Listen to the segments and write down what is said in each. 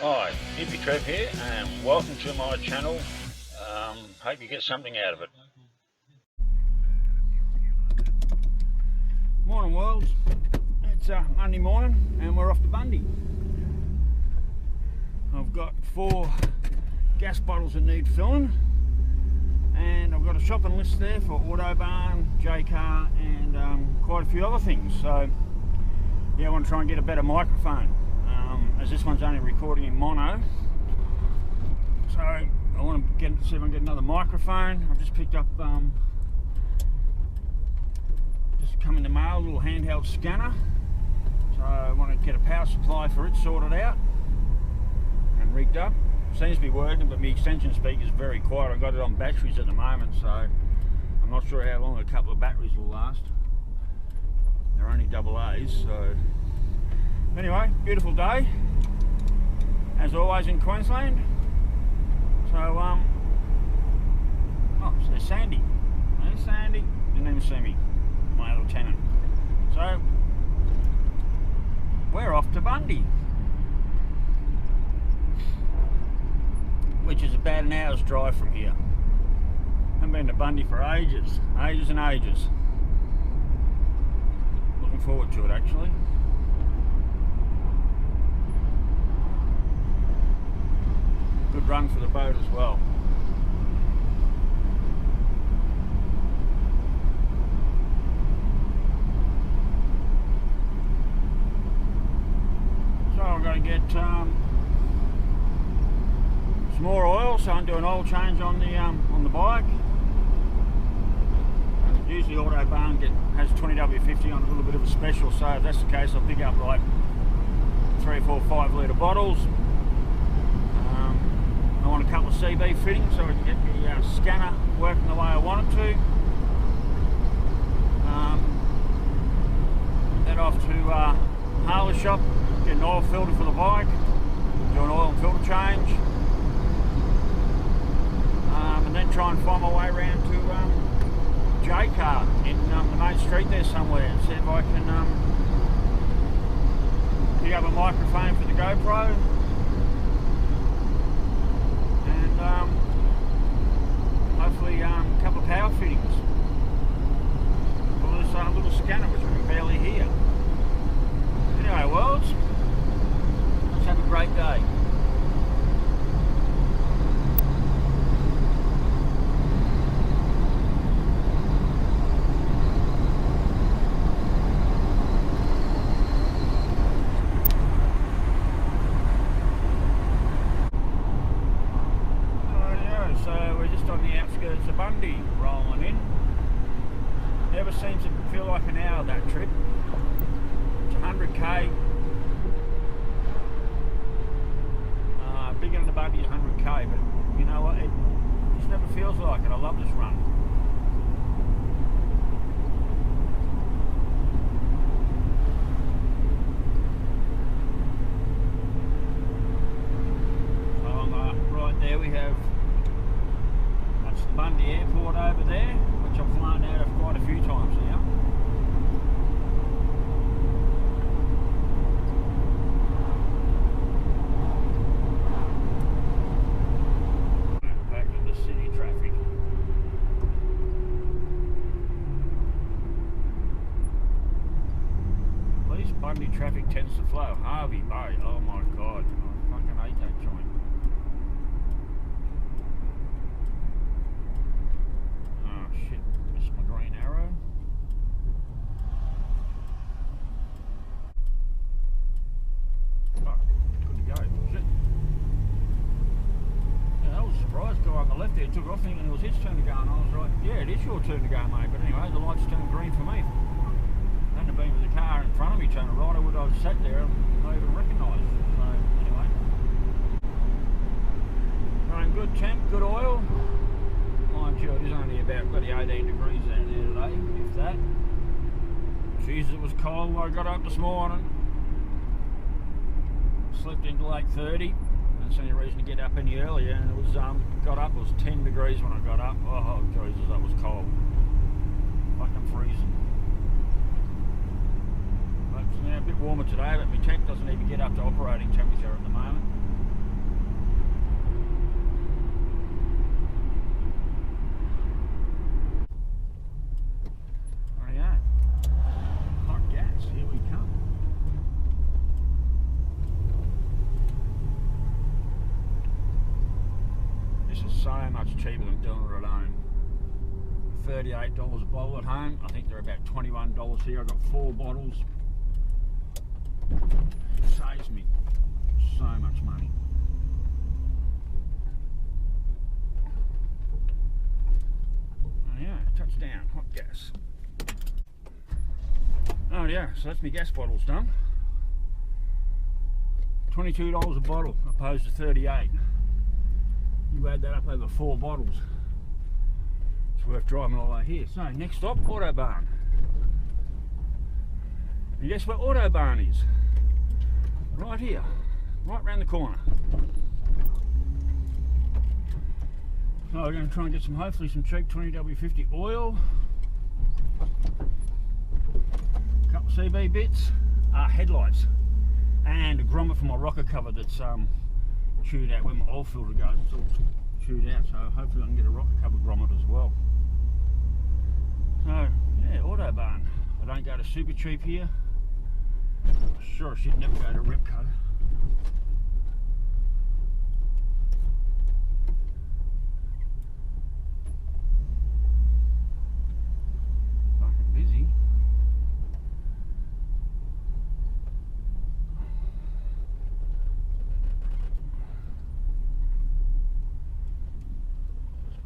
Hi, Hippy Trev here, and welcome to my channel. Hope you get something out of it. Morning world, it's Monday morning and we're off to Bundy. I've got 4 gas bottles that need filling, and I've got a shopping list there for Autobarn, J-Car and quite a few other things. So yeah, I want to try and get a better microphone, as this one's only recording in mono. So I want to see if I can get another microphone. I've just picked up just come in the mail, a little handheld scanner. So I want to get a power supply for it sorted out and rigged up. Seems to be working, but my extension speaker is very quiet. I've got it on batteries at the moment, so I'm not sure how long a couple of batteries will last. They're only AA's, so anyway, beautiful day as always in Queensland. So oh, so there's Sandy. There's Sandy. Didn't even see me, my lieutenant. So we're off to Bundy, which is about an hour's drive from here. I haven't been to Bundy for ages and ages. Looking forward to it actually. Good run for the boat as well. So I'm going to get some more oil, so I'm doing an oil change on the bike. And usually Autobarn has 20W50 on a little bit of a special, so if that's the case I'll pick up like 3, 4, 5 litre bottles. I want a couple of CB fittings so I can get the scanner working the way I want it to. Head off to Harley shop, get an oil filter for the bike, do an oil and filter change, and then try and find my way around to J-Car in the main street there somewhere and see if I can pick up a microphone for the GoPro. Hopefully a couple of power fittings for this little scanner which we can barely hear. Anyway worlds, let's have a great day. So we're just on the outskirts of Bundy, rolling in. Never seems to feel like an hour, that trip. It's 100k. Bigger than the Bundy is 100k, but you know what? It just never feels like it. I love this run. So right there we have Bundy Airport over there, which I've flown out of quite a few times now. Back into city traffic. At least Bundy traffic tends to flow. Harvey Bay, oh my god, I fucking hate that joint. It took off thinking it was his turn to go, and I was like, yeah, it is your turn to go, mate. But anyway, the lights turned green for me. Hadn't have been with the car in front of me turning right, I would have sat there and not even recognised. So anyway, running good temp, good oil. Mind you, it is only about bloody 18 degrees out there today, if that. Jeez, it was cold when I got up this morning. Slept into late 30. That's the only reason to get up any earlier, and it was got up, it was 10 degrees when I got up. Oh Jesus, that was cold. Fucking freezing. But it's now a bit warmer today, but my tank doesn't even get up to operating temperature at the moment. so much cheaper than doing it at home. $38 a bottle at home. I think they're about $21 here. I've got 4 bottles. Saves me so much money. Oh yeah, touchdown, hot gas. Oh yeah, so that's my gas bottles done. $22 a bottle opposed to $38. You add that up over 4 bottles. It's worth driving all the way here. So next stop, Autobahn. And guess where Autobahn is? Right here, right round the corner. So we're going to try and get hopefully some cheap 20W50 oil. A couple of CB bits, headlights, and a grommet for my rocker cover that's chewed out where my oil filter goes. It's all chewed out, so hopefully I can get a rocker cover grommet as well. So yeah, Autobahn. I don't go to Super Cheap here. Sure I should never go to Repco. Fucking busy.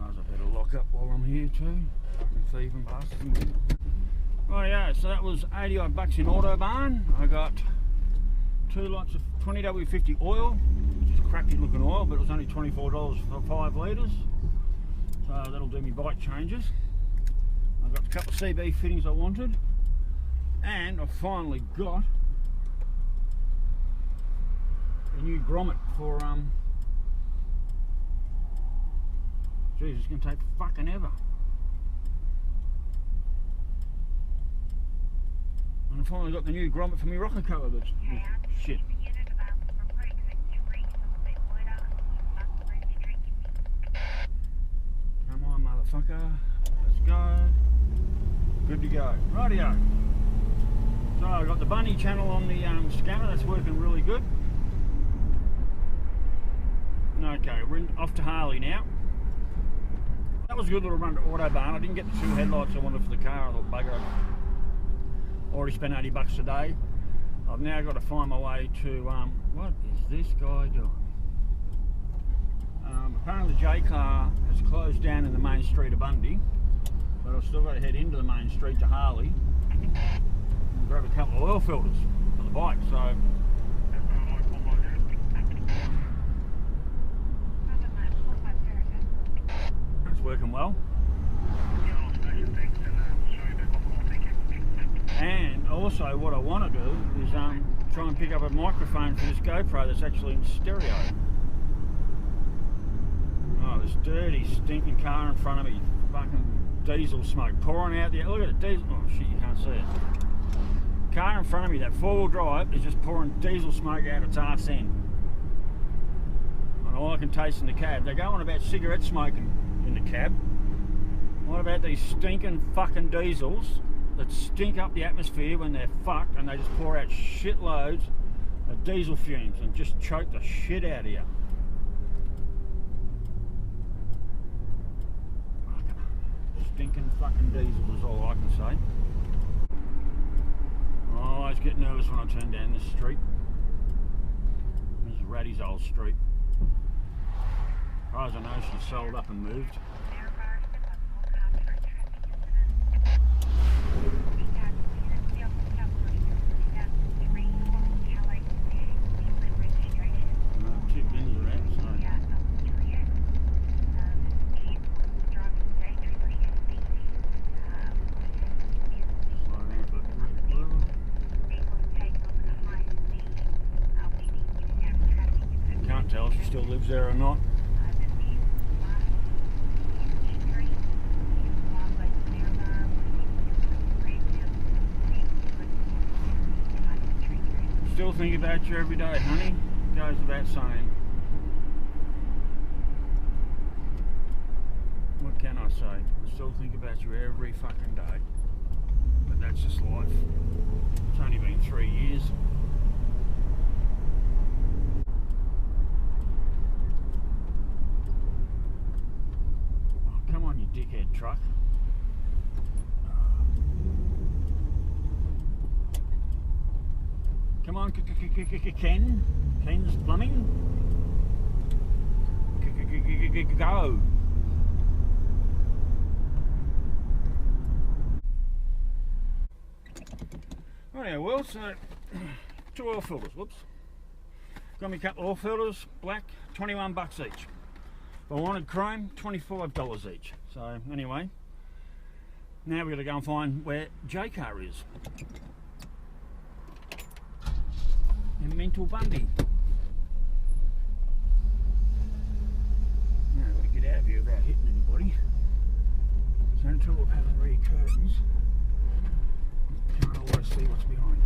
I suppose I better lock up while I'm here too. Fucking thieving bastards. Right, yeah, so that was 80 odd bucks in Autobahn. I got 2 lots of 20W50 oil, which is crappy looking oil, but it was only $24 for 5 litres. So that'll do me bike changes. I've got a couple of CB fittings I wanted, and I finally got a new grommet for, geez, it's going to take fucking ever. And I finally got the new grommet for my rocker cover that's shit. Come on, motherfucker. Let's go. Good to go. Rightio. So I've got the Bundy channel on the scanner. That's working really good. Okay, we're off to Harley now. That was a good little run to Autobahn. I didn't get the 2 headlights I wanted for the car. I thought, bugger, already spent 80 bucks today. I've now got to find my way to, what is this guy doing? Apparently the J car has closed down in the main street of Bundy, but I've still got to head into the main street to Harley and grab a couple of oil filters for the bike. So it's working well. And also what I want to do is try and pick up a microphone for this GoPro that's actually in stereo. Oh, this dirty, stinking car in front of me. Fucking diesel smoke pouring out there. Look at the diesel. Oh shit, you can't see it. Car in front of me, that 4-wheel drive, is just pouring diesel smoke out its arse end. And all I can taste in the cab. They're going about cigarette smoking in the cab. What about these stinking fucking diesels that stink up the atmosphere when they're fucked, and they just pour out shitloads of diesel fumes and just choke the shit out of you. Stinking fucking diesel is all I can say. I always get nervous when I turn down this street. This is Ratty's old street. As far as I know, she's sold up and moved. Tell if she still lives there or not. Still think about you every day, honey. Goes without saying. What can I say? I still think about you every fucking day. But that's just life. It's only been 3 years. big truck. Come on, Ken. Ken's Plumbing. Go. Alright, well, so 2 oil filters. Whoops. Got me a couple of oil filters, black, 21 bucks each. If I wanted chrome, $25 each. So anyway, now we've got to go and find where J-Car is. In mental Bundy. Now I've got to get out of here without hitting anybody. So until we've had the rear curtains, can't always see what's behind.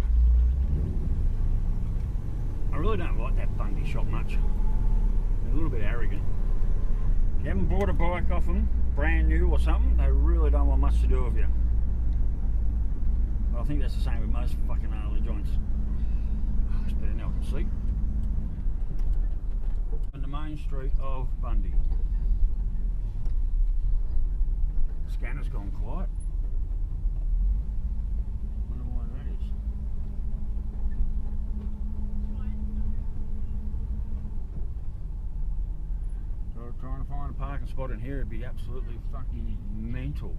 I really don't like that Bundy shop much. They're a little bit arrogant. If you haven't bought a bike off them, brand new or something, they really don't want much to do with you. But I think that's the same with most fucking Harley joints. It's better now I can see. On the main street of Bundy. Scanner's gone quiet. Wonder why that is. So trying to find a parking spot in here would be absolutely fucking mental.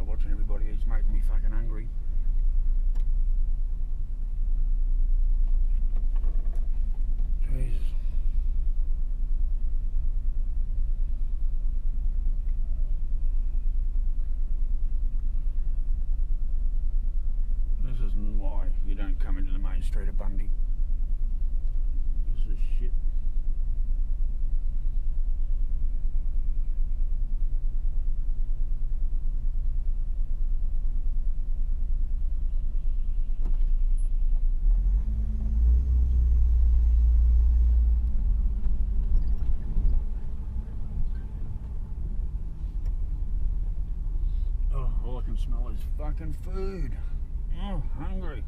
Watching everybody eat's making me fucking hungry. Jesus. This isn't why you don't come into the main street of Bundy. This is shit. All I can smell is fucking food. Oh, hungry.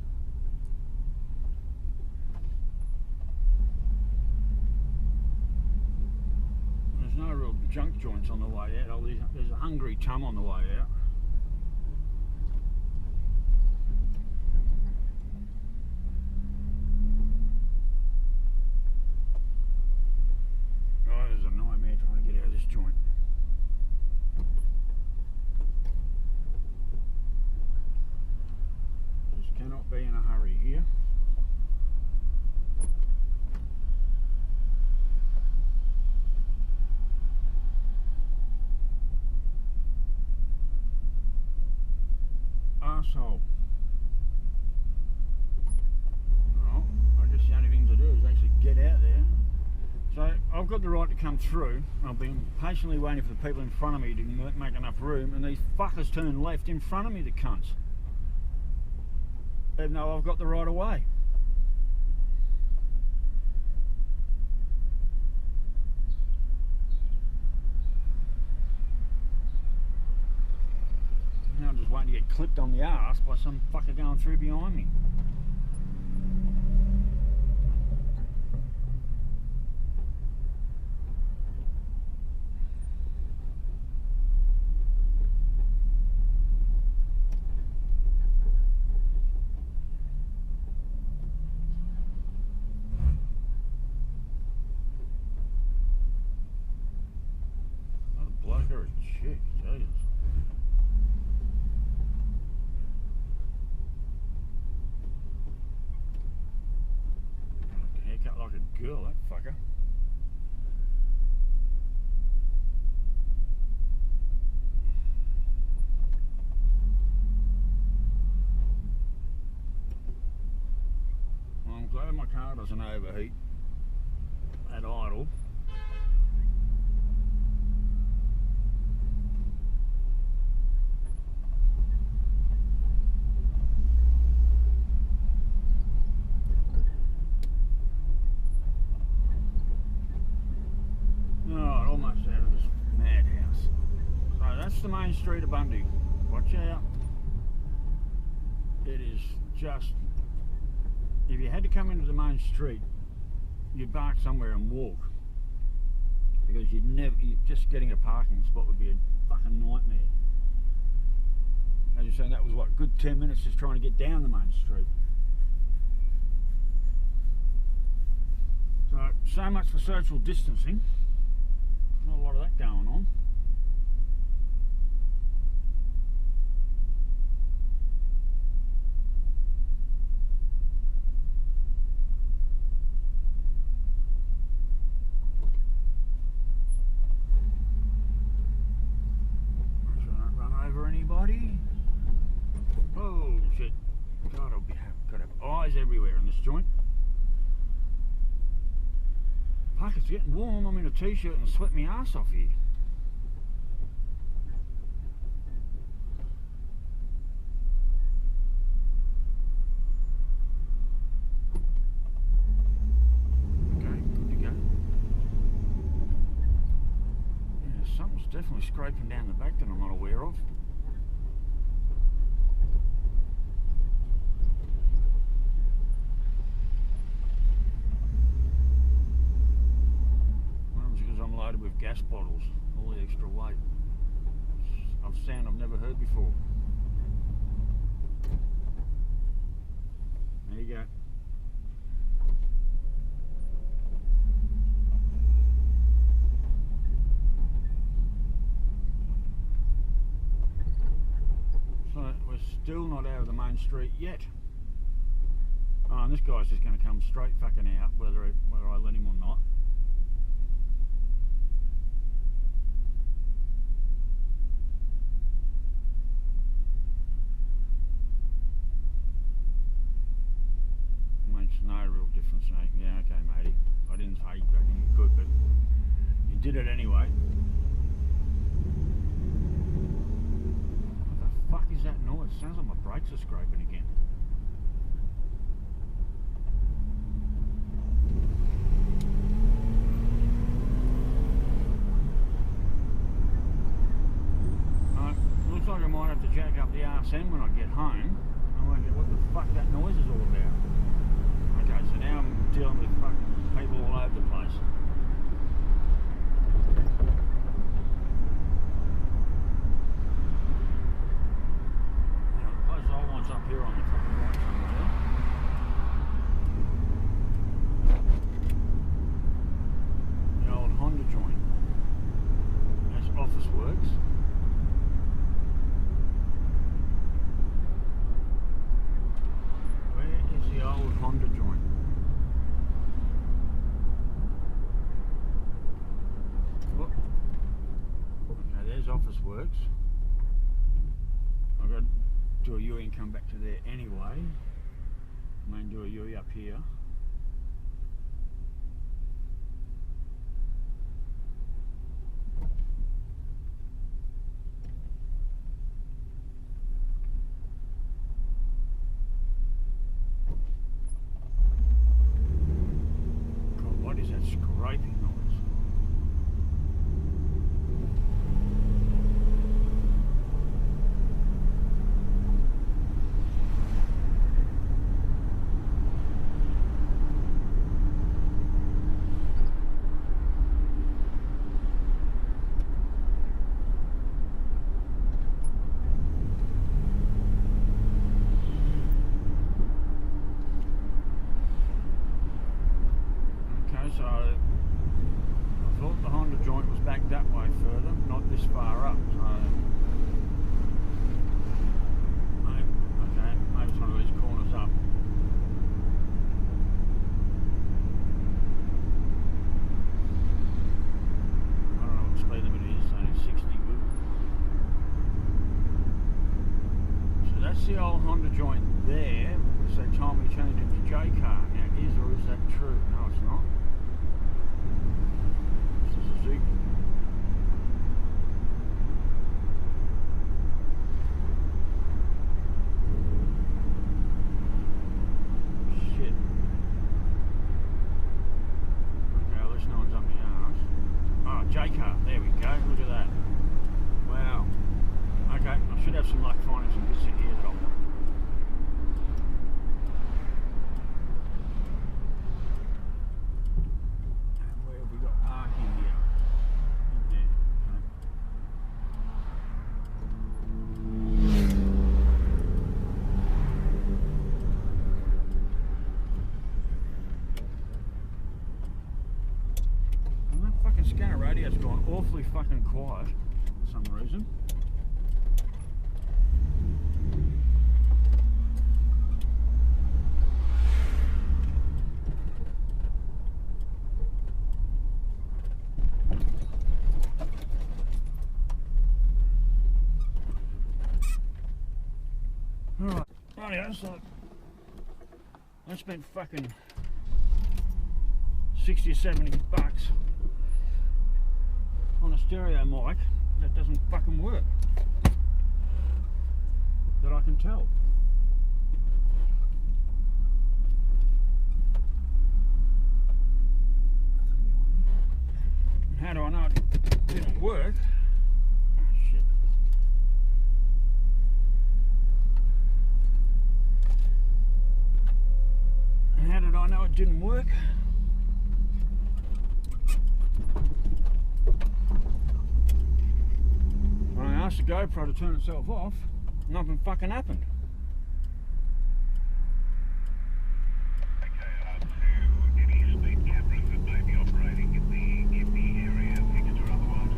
There's no real junk joints on the way out. Oh, there's a Hungry Chum on the way out. Oh, there's a nightmare trying to get out of this joint. Cannot be in a hurry here. Arsehole. Well, I guess the only thing to do is actually get out there. So I've got the right to come through. I've been patiently waiting for the people in front of me to make enough room, and these fuckers turn left in front of me, the cunts. Even though I've got the right of way. Now I'm just waiting to get clipped on the arse by some fucker going through behind me. Shit, Jesus. Haircut like a girl, that fucker. Well, I'm glad my car doesn't overheat at idle. main street of Bundy. Watch out. It is just, if you had to come into the main street, you'd park somewhere and walk, because just getting a parking spot would be a fucking nightmare. As you're saying, that was what, good 10 minutes just trying to get down the main street. So much for social distancing. Not a lot of that going on. Make sure I don't run over anybody. Oh shit. God, I'll got to have eyes everywhere in this joint. Fuck, it's getting warm. I'm in a t-shirt and sweat my ass off here. Okay, good to go. Yeah, something's definitely scraping down the back that I'm not aware of. Loaded with gas bottles, all the extra weight. A sound I've never heard before. There you go. So we're still not out of the main street yet. Oh, and this guy's just going to come straight fucking out, whether I let him or not. No real difference, mate. Yeah, okay, matey. I didn't say you could, but you did it anyway. What the fuck is that noise? Sounds like my brakes are scraping again. Looks like I might have to jack up the RSM when I get home. I won't get what the fuck that noise is all about. Okay, so now I'm dealing with fucking people all over the place. Now, the place I want's up here on the fucking right somewhere. The old Honda joint. That's Office Works. Old Honda joint. Whoop. Okay, there's Office Works. I've got to do a U and come back to there anyway. I may do a U up here. Scraping noise. Okay, so I thought the Honda joint was back that way further, not this far up. So maybe it's one of these corners up. I don't know what speed limit it is, only 60 good. So that's the old Honda joint there. So they told me to change it to J car. Now is or is that true? No, it's not. It's a Suzuki. Shit. Okay, at least no one's up my arse. Oh, J car. There we go. Look at that. Wow. radio's gone awfully fucking quiet for some reason. Alright, rightio, so I spent fucking 60 or 70 bucks on a stereo mic that doesn't fucking work, that I can tell. How do I know it didn't work? Oh, shit. How did I know it didn't work? When I asked the GoPro to turn itself off, nothing fucking happened. To any speed cameras that may be operating in the area, fixed or otherwise.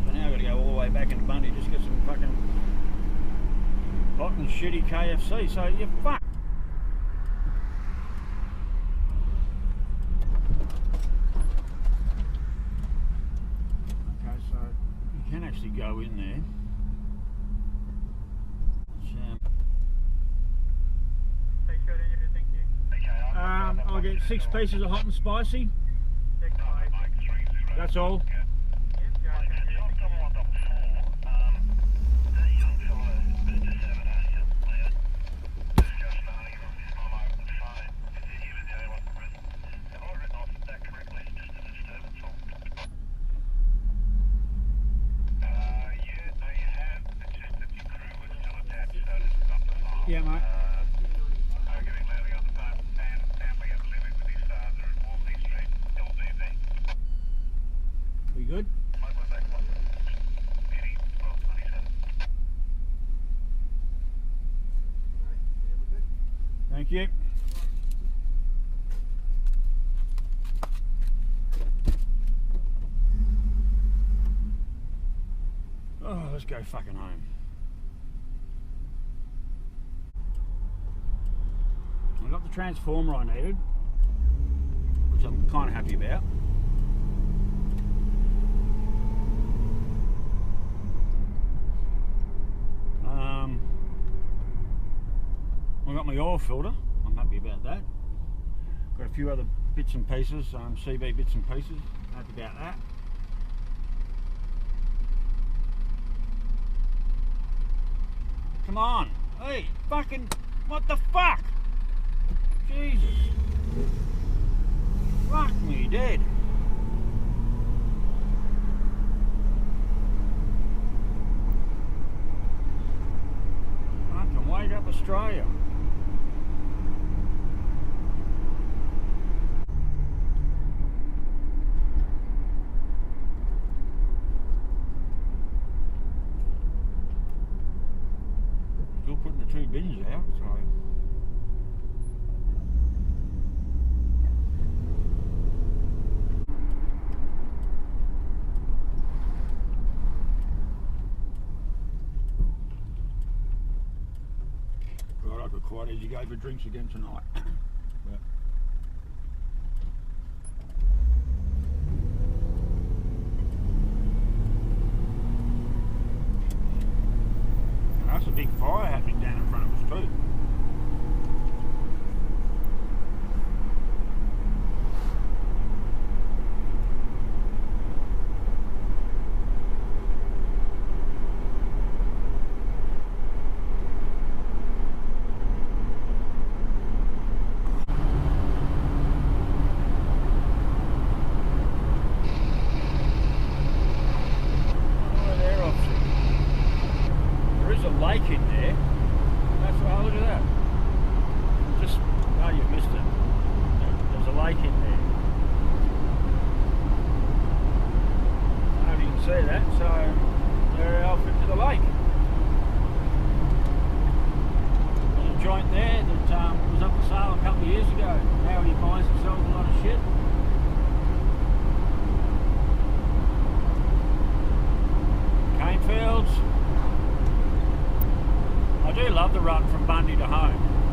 So now I've got to go all the way back into Bundy just to get some fucking hot and shitty KFC, so you're fucked. Okay, so you can actually go in there. Thank you. I'll get 6 pieces of hot and spicy. That's all. Yeah, mate. We good? Thank you. Oh, let's go fucking home. I got the transformer I needed, which I'm kind of happy about. I got my oil filter, I'm happy about that. Got a few other bits and pieces, CB bits and pieces, happy about that. Come on, hey, fucking, what the fuck? Jesus. Fuck me dead. I can wake up Australia. Still putting the 2 bins out, so. I could quite easily go for drinks again tonight. But that's a big fire happening down in front of us too. Lake in there. That's why, look at that. Just, oh, you've missed it. There's a lake in there. I don't know if you can see that, so they're off into the lake. joint there that was up for sale a couple of years ago. Now he buys and sells a lot of shit. Cane fields. I do love the run from Bundy to home.